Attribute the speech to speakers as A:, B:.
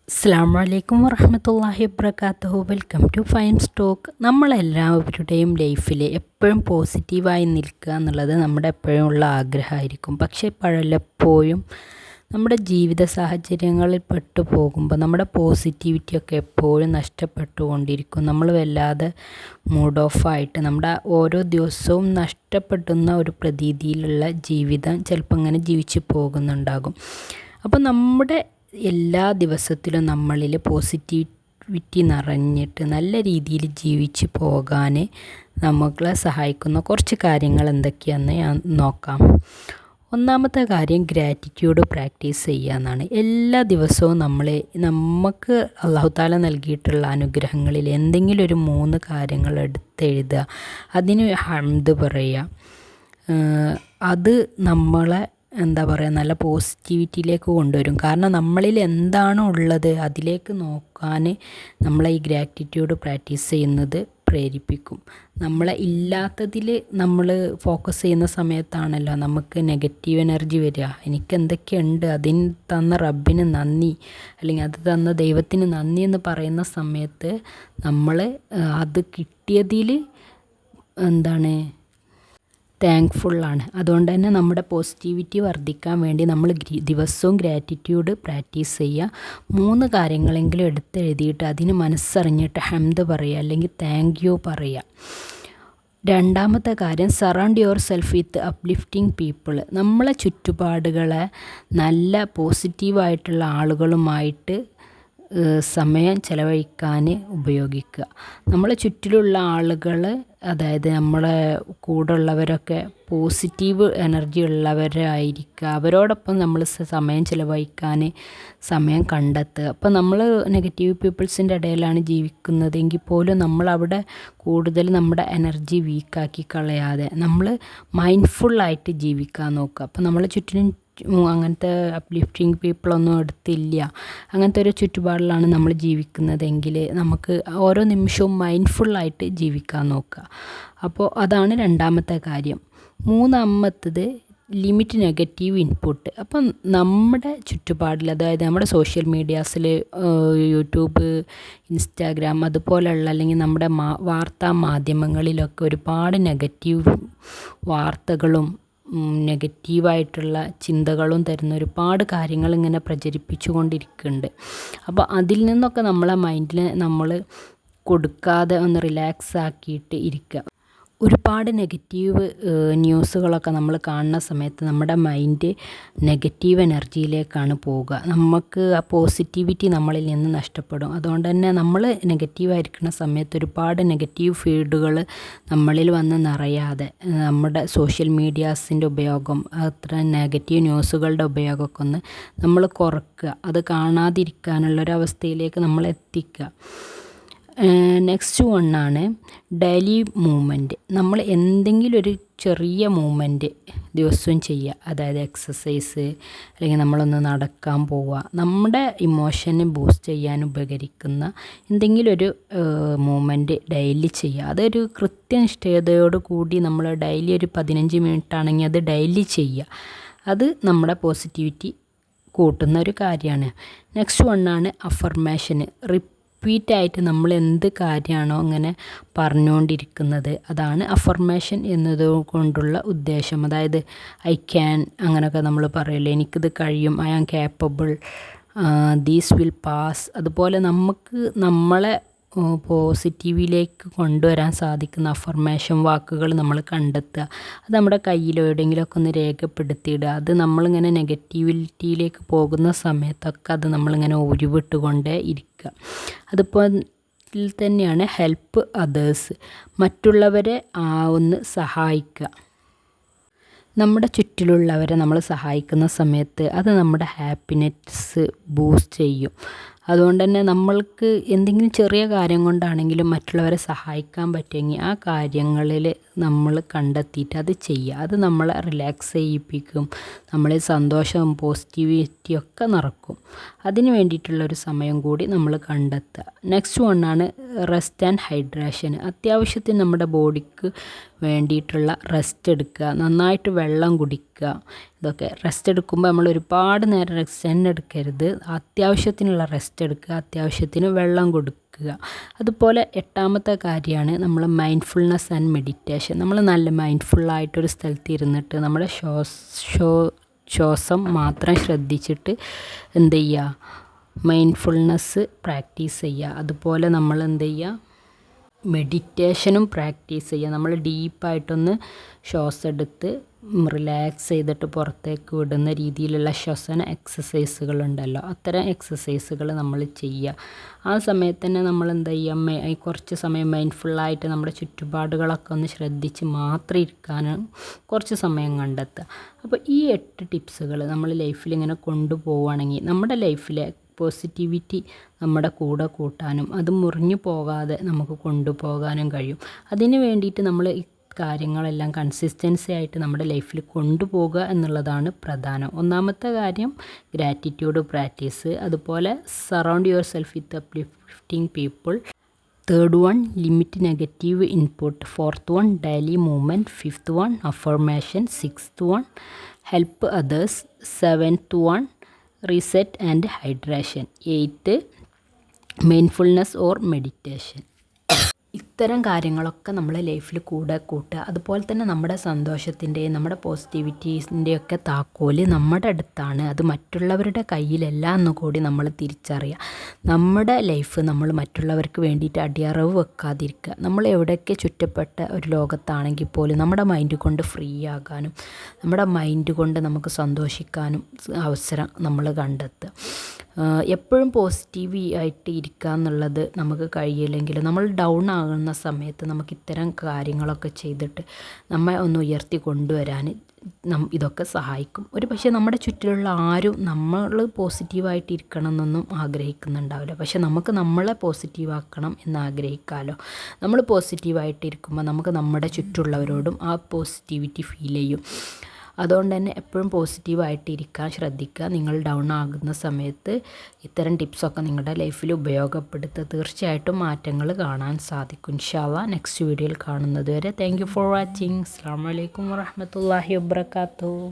A: അസ്സലാമു വറഹ്മത്തുള്ളാഹി വബറകാതുഹു. Welcome to fine stock. നമ്മളെല്ലാവരുടെയും ലൈഫിൽ എപ്പോഴും പോസിറ്റീവായി നിൽക്കുക എന്നുള്ളത് നമ്മുടെ എപ്പോഴും ഉള്ള ആഗ്രഹമായിരിക്കും. പക്ഷേ പലപ്പോഴും നമ്മുടെ ജീവിത സാഹചര്യങ്ങളിൽ പെട്ടു പോകുമ്പോൾ നമ്മുടെ പോസിറ്റിവിറ്റിയൊക്കെ എപ്പോഴും നഷ്ടപ്പെട്ടുകൊണ്ടിരിക്കും. നമ്മൾ വല്ലാതെ മൂഡ് ഓഫായിട്ട് നമ്മുടെ ഓരോ ദിവസവും നഷ്ടപ്പെടുന്ന ഒരു പ്രതീതിയിലുള്ള ജീവിതം ചിലപ്പോൾ ഇങ്ങനെ ജീവിച്ചു പോകുന്നുണ്ടാകും. അപ്പോൾ നമ്മുടെ എല്ലാ ദിവസത്തിലും നമ്മളിൽ പോസിറ്റിവിറ്റി നിറഞ്ഞിട്ട് നല്ല രീതിയിൽ ജീവിച്ച് പോകാൻ നമ്മളെ സഹായിക്കുന്ന കുറച്ച് കാര്യങ്ങൾ എന്തൊക്കെയാണെന്ന് ഞാൻ നോക്കാം. ഒന്നാമത്തെ കാര്യം ഗ്രാറ്റിറ്റ്യൂഡ് പ്രാക്ടീസ് ചെയ്യുക എന്നാണ്. എല്ലാ ദിവസവും നമുക്ക് അല്ലാഹു തആല നൽകിയിട്ടുള്ള അനുഗ്രഹങ്ങളിൽ എന്തെങ്കിലും ഒരു 3 കാര്യങ്ങൾ എടുത്തെഴുതുക, അതിന് ഹംദ് പറയുക. അത് നമ്മളെ നല്ല പോസിറ്റിവിറ്റിയിലേക്ക് കൊണ്ടുവരും. കാരണം നമ്മളിൽ എന്താണോ ഉള്ളത് അതിലേക്ക് നോക്കാൻ നമ്മളെ ഈ ഗ്രാറ്റിറ്റ്യൂഡ് പ്രാക്ടീസ് ചെയ്യുന്നത് പ്രേരിപ്പിക്കും. നമ്മളെ ഇല്ലാത്തതിൽ നമ്മൾ ഫോക്കസ് ചെയ്യുന്ന സമയത്താണല്ലോ നമുക്ക് നെഗറ്റീവ് എനർജി വരിക. എനിക്ക് എന്തൊക്കെയുണ്ട്, അതിന് തന്ന റബ്ബിന് നന്ദി, അല്ലെങ്കിൽ അത് തന്ന ദൈവത്തിന് നന്ദി എന്ന് പറയുന്ന സമയത്ത് നമ്മൾ അത് കിട്ടിയതിൽ താങ്ക്ഫുള്ളാണ്. അതുകൊണ്ട് തന്നെ നമ്മുടെ പോസിറ്റിവിറ്റി വർദ്ധിക്കാൻ വേണ്ടി നമ്മൾ ദിവസവും ഗ്രാറ്റിറ്റ്യൂഡ് പ്രാക്ടീസ് ചെയ്യുക. 3 കാര്യങ്ങളെങ്കിലും എടുത്തെഴുതിയിട്ട് അതിന് മനസ്സറിഞ്ഞിട്ട് ഹംദ് പറയുക, അല്ലെങ്കിൽ താങ്ക് യു പറയുക. രണ്ടാമത്തെ കാര്യം, surround your self with uplifting people. നമ്മളെ ചുറ്റുപാടുകളെ നല്ല പോസിറ്റീവായിട്ടുള്ള ആളുകളുമായിട്ട് സമയം ചിലവഴിക്കാൻ ഉപയോഗിക്കുക. നമ്മളെ ചുറ്റിലുള്ള ആളുകൾ, അതായത് നമ്മളെ കൂടെ ഉള്ളവരൊക്കെ പോസിറ്റീവ് എനർജി ഉള്ളവരായിരിക്കുക. അവരോടൊപ്പം നമ്മൾ സമയം ചിലവഴിക്കാൻ സമയം കണ്ടെത്തുക. അപ്പോൾ നമ്മൾ നെഗറ്റീവ് പീപ്പിൾസിൻ്റെ ഇടയിലാണ് ജീവിക്കുന്നതെങ്കിൽ പോലും നമ്മളവിടെ കൂടുതൽ നമ്മുടെ എനർജി വീക്കാക്കി കളയാതെ നമ്മൾ മൈൻഡ്ഫുള്ളായിട്ട് ജീവിക്കാൻ നോക്കുക. അപ്പോൾ നമ്മളെ ചുറ്റിനും അങ്ങനത്തെ അപ്ലിഫ്റ്റിംഗ് പീപ്പിളൊന്നും അടുത്തില്ല, അങ്ങനത്തെ ഒരു ചുറ്റുപാടിലാണ് നമ്മൾ ജീവിക്കുന്നതെങ്കിൽ നമുക്ക് ഓരോ നിമിഷവും മൈൻഡ്ഫുള്ളായിട്ട് ജീവിക്കാൻ നോക്കുക. അപ്പോൾ അതാണ് രണ്ടാമത്തെ കാര്യം. മൂന്നാമത്തത്, ലിമിറ്റ് നെഗറ്റീവ് ഇൻപുട്ട്. അപ്പം നമ്മുടെ ചുറ്റുപാടിൽ, അതായത് നമ്മുടെ സോഷ്യൽ മീഡിയാസിൽ, യൂട്യൂബ്, ഇൻസ്റ്റാഗ്രാം അതുപോലെയുള്ള, അല്ലെങ്കിൽ നമ്മുടെ വാർത്താ മാധ്യമങ്ങളിലൊക്കെ ഒരുപാട് നെഗറ്റീവ് വാർത്തകളും നെഗറ്റീവായിട്ടുള്ള ചിന്തകളും തരുന്ന ഒരുപാട് കാര്യങ്ങൾ ഇങ്ങനെ പ്രചരിപ്പിച്ചു കൊണ്ടിരിക്കുന്നുണ്ട്. അപ്പോൾ അതിൽ നിന്നൊക്കെ നമ്മളെ മൈൻഡിൽ നമ്മൾ കൊടുക്കാതെ ഒന്ന് റിലാക്സ് ആക്കിയിട്ട് ഇരിക്കുക. ഒരുപാട് നെഗറ്റീവ് ന്യൂസുകളൊക്കെ നമ്മൾ കാണുന്ന സമയത്ത് നമ്മുടെ മൈൻഡ് നെഗറ്റീവ് എനർജിയിലേക്കാണ് പോവുക. നമുക്ക് ആ പോസിറ്റിവിറ്റി നമ്മളിൽ നിന്ന് നഷ്ടപ്പെടും. അതുകൊണ്ട് തന്നെ നമ്മൾ നെഗറ്റീവായിരിക്കുന്ന സമയത്ത് ഒരുപാട് നെഗറ്റീവ് ഫീഡുകൾ നമ്മളിൽ വന്ന് നിറയാതെ നമ്മുടെ സോഷ്യൽ മീഡിയാസിൻ്റെ ഉപയോഗം, അത്ര നെഗറ്റീവ് ന്യൂസുകളുടെ ഉപയോഗമൊക്കെ ഒന്ന് നമ്മൾ കുറയ്ക്കുക. അത് കാണാതിരിക്കാനുള്ളൊരവസ്ഥയിലേക്ക് നമ്മൾ എത്തിക്കുക. നെക്സ്റ്റ് വണ്ണാണ് ഡെയിലി മൂവ്മെൻറ്റ്. നമ്മൾ എന്തെങ്കിലും ഒരു ചെറിയ മൂവ്മെൻറ്റ് ദിവസവും ചെയ്യുക. അതായത് എക്സസൈസ്, അല്ലെങ്കിൽ നമ്മളൊന്ന് നടക്കാൻ പോവുക. നമ്മുടെ ഇമോഷനെ ബൂസ്റ്റ് ചെയ്യാൻ ഉപകരിക്കുന്ന എന്തെങ്കിലും ഒരു മൂവ്മെൻറ്റ് ഡെയിലി ചെയ്യുക. അതൊരു കൃത്യനിഷ്ഠതയോടു കൂടി നമ്മൾ ഡെയിലി ഒരു 15 മിനിറ്റ് ആണെങ്കിൽ അത് ഡെയിലി ചെയ്യുക. അത് നമ്മുടെ പോസിറ്റിവിറ്റി കൂട്ടുന്ന ഒരു കാര്യമാണ്. Next വണ്ണാണ് affirmation. റിപ്പീറ്റായിട്ട് നമ്മൾ എന്ത് കാര്യമാണോ അങ്ങനെ പറഞ്ഞുകൊണ്ടിരിക്കുന്നത്, അതാണ് അഫർമേഷൻ എന്നതുകൊണ്ടുള്ള ഉദ്ദേശം. അതായത് ഐ ക്യാൻ, അങ്ങനെയൊക്കെ നമ്മൾ പറയില്ലേ, എനിക്കിത് കഴിയും, I am capable, these will pass. അതുപോലെ നമുക്ക് നമ്മളെ പോസിറ്റീവിലേക്ക് കൊണ്ടുവരാൻ സാധിക്കുന്ന അഫർമേഷൻ വാക്കുകൾ നമ്മൾ കണ്ടെത്തുക. അത് നമ്മുടെ കയ്യിലോ എവിടെയെങ്കിലുമൊക്കെ ഒന്ന് രേഖപ്പെടുത്തിയിടുക. അത് നമ്മളിങ്ങനെ നെഗറ്റിവിറ്റിയിലേക്ക് പോകുന്ന സമയത്തൊക്കെ അത് നമ്മളിങ്ങനെ ഉരുവിട്ടുകൊണ്ടേ ഇരിക്കുക. അതുപോലെ തന്നെയാണ് ഹെൽപ്പ് അതേഴ്സ്. മറ്റുള്ളവരെ ഒന്ന് സഹായിക്കുക. നമ്മുടെ ചുറ്റിലുള്ളവരെ നമ്മൾ സഹായിക്കുന്ന സമയത്ത് അത് നമ്മുടെ ഹാപ്പിനെസ് ബൂസ്റ്റ് ചെയ്യും. അതുകൊണ്ട് തന്നെ നമ്മൾക്ക് എന്തെങ്കിലും ചെറിയ കാര്യം കൊണ്ടാണെങ്കിലും മറ്റുള്ളവരെ സഹായിക്കാൻ പറ്റുമെങ്കിൽ ആ കാര്യങ്ങളിൽ നമ്മൾ കണ്ടെത്തിയിട്ട് അത് ചെയ്യുക. അത് നമ്മളെ റിലാക്സ് ചെയ്യിപ്പിക്കും, നമ്മളെ സന്തോഷവും പോസിറ്റിവിറ്റിയൊക്കെ നിറക്കും. അതിന് വേണ്ടിയിട്ടുള്ളൊരു സമയം കൂടി നമ്മൾ കണ്ടെത്തുക. നെക്സ്റ്റ് വണ്ണാണ് റെസ്റ്റ് ആൻഡ് ഹൈഡ്രേഷൻ. അത്യാവശ്യത്തിന് നമ്മുടെ ബോഡിക്ക് വേണ്ടിയിട്ടുള്ള റെസ്റ്റ് എടുക്കുക, നന്നായിട്ട് വെള്ളം കുടിക്കുക. ഇതൊക്കെ റെസ്റ്റ് എടുക്കുമ്പോൾ നമ്മൾ ഒരുപാട് നേരം റെസ്റ്റ് തന്നെ എടുക്കരുത്. അത്യാവശ്യത്തിനുള്ള റെസ്റ്റ് എടുക്കുക, അത്യാവശ്യത്തിന് വെള്ളം കൊടുക്കുക. അതുപോലെ 8ാമത്തെ കാര്യമാണ് നമ്മൾ മൈൻഡ്ഫുൾനെസ് ആൻഡ് മെഡിറ്റേഷൻ. നമ്മൾ നല്ല മൈൻഡ്ഫുള്ളായിട്ടൊരു സ്ഥലത്ത് ഇരുന്നിട്ട് നമ്മുടെ ശ്വാസം മാത്രം ശ്രദ്ധിച്ചിട്ട് എന്ത് ചെയ്യുക, മൈൻഡ്ഫുൾനെസ് പ്രാക്ടീസ് ചെയ്യുക. അതുപോലെ നമ്മൾ എന്ത് ചെയ്യുക, മെഡിറ്റേഷനും പ്രാക്ടീസ് ചെയ്യുക. നമ്മൾ ഡീപ്പായിട്ടൊന്ന് ശ്വാസം എടുത്ത് റിലാക്സ് ചെയ്തിട്ട് പുറത്തേക്ക് വിടുന്ന രീതിയിലുള്ള ശ്വസന എക്സസൈസുകളുണ്ടല്ലോ, അത്തരം എക്സസൈസുകൾ നമ്മൾ ചെയ്യുക. ആ സമയത്ത് തന്നെ നമ്മൾ എന്താ ചെയ്യുക, കുറച്ച് സമയം മൈൻഡ്ഫുള്ളായിട്ട് നമ്മുടെ ചുറ്റുപാടുകളൊക്കെ ഒന്ന് ശ്രദ്ധിച്ച് മാത്രം ഇരിക്കാനും കുറച്ച് സമയം കണ്ടെത്തുക. അപ്പോൾ ഈ 8 ടിപ്സുകൾ നമ്മൾ ലൈഫിൽ ഇങ്ങനെ കൊണ്ടുപോവുകയാണെങ്കിൽ നമ്മുടെ ലൈഫിലെ പോസിറ്റിവിറ്റി നമ്മുടെ കൂടെ കൂട്ടാനും അത് മുറിഞ്ഞു പോകാതെ നമുക്ക് കൊണ്ടുപോകാനും കഴിയും. അതിന് വേണ്ടിയിട്ട് നമ്മൾ ഈ കാര്യങ്ങളെല്ലാം കൺസിസ്റ്റൻസി ആയിട്ട് നമ്മുടെ ലൈഫിൽ കൊണ്ടുപോകുക എന്നുള്ളതാണ് പ്രധാനം. 1ാമത്തെ കാര്യം ഗ്രാറ്റിറ്റ്യൂഡ് പ്രാക്ടീസ്, അതുപോലെ surround your self with uplifting people. 3rd one, limit negative input. 4th one, daily movement. 5th one, affirmation. 6th one, help others. 7th one, reset and hydration. 8th, mindfulness or meditation. ഇത്തരം കാര്യങ്ങളൊക്കെ നമ്മളെ ലൈഫിൽ കൂടെ കൂട്ടുക. അതുപോലെ തന്നെ നമ്മുടെ സന്തോഷത്തിൻ്റെയും നമ്മുടെ പോസിറ്റിവിറ്റീസിൻ്റെയൊക്കെ താക്കോല് നമ്മുടെ അടുത്താണ്, അത് മറ്റുള്ളവരുടെ കയ്യിലല്ല എന്ന് കൂടി നമ്മൾ തിരിച്ചറിയുക. നമ്മുടെ ലൈഫ് നമ്മൾ മറ്റുള്ളവർക്ക് വേണ്ടിയിട്ട് അടിയറവ് വെക്കാതിരിക്കുക. നമ്മൾ എവിടെയൊക്കെ ചുറ്റപ്പെട്ട ഒരു ലോകത്താണെങ്കിൽ പോലും നമ്മുടെ മൈൻഡ് കൊണ്ട് ഫ്രീ ആകാനും നമ്മുടെ മൈൻഡ് കൊണ്ട് നമുക്ക് സന്തോഷിക്കാനും അവസരം നമ്മൾ കണ്ടെത്തുക. എപ്പോഴും പോസിറ്റീവ് ആയിട്ട് ഇരിക്കുക എന്നുള്ളത് നമുക്ക് കഴിയില്ലെങ്കിൽ നമ്മൾ ഡൗൺ ആകുന്ന സമയത്ത് നമുക്ക് ഇത്തരം കാര്യങ്ങളൊക്കെ ചെയ്തിട്ട് നമ്മെ ഒന്ന് ഉയർത്തി കൊണ്ടുവരാൻ ഇതൊക്കെ സഹായിക്കും. ഒരു പക്ഷേ നമ്മുടെ ചുറ്റിലുള്ള ആരും നമ്മൾ പോസിറ്റീവായിട്ട് ഇരിക്കണം എന്നൊന്നും ആഗ്രഹിക്കുന്നുണ്ടാവില്ല. പക്ഷേ നമുക്ക് നമ്മളെ പോസിറ്റീവാക്കണം എന്ന് ആഗ്രഹിക്കാമല്ലോ. നമ്മൾ പോസിറ്റീവായിട്ട് ഇരിക്കുമ്പോൾ നമുക്ക് നമ്മുടെ ചുറ്റുള്ളവരോടും ആ പോസിറ്റിവിറ്റി ഫീൽ ചെയ്യും. അതുകൊണ്ട് തന്നെ എപ്പോഴും പോസിറ്റീവായിട്ട് ഇരിക്കാൻ ശ്രദ്ധിക്കുക. നിങ്ങൾ ഡൗൺ ആകുന്ന സമയത്ത് ഇത്തരം ടിപ്സൊക്കെ നിങ്ങളുടെ ലൈഫിൽ ഉപയോഗപ്പെടുത്തുക. തീർച്ചയായിട്ടും മാറ്റങ്ങൾ കാണാൻ സാധിക്കും. ഇൻഷാ അല്ലാഹ് നെക്സ്റ്റ് വീഡിയോയിൽ കാണുന്നത് വരെ താങ്ക് യു ഫോർ വാച്ചിങ്. അസ്സലാമു അലൈക്കും വറഹ്മത്തുള്ളാഹി വബറകാതുഹു.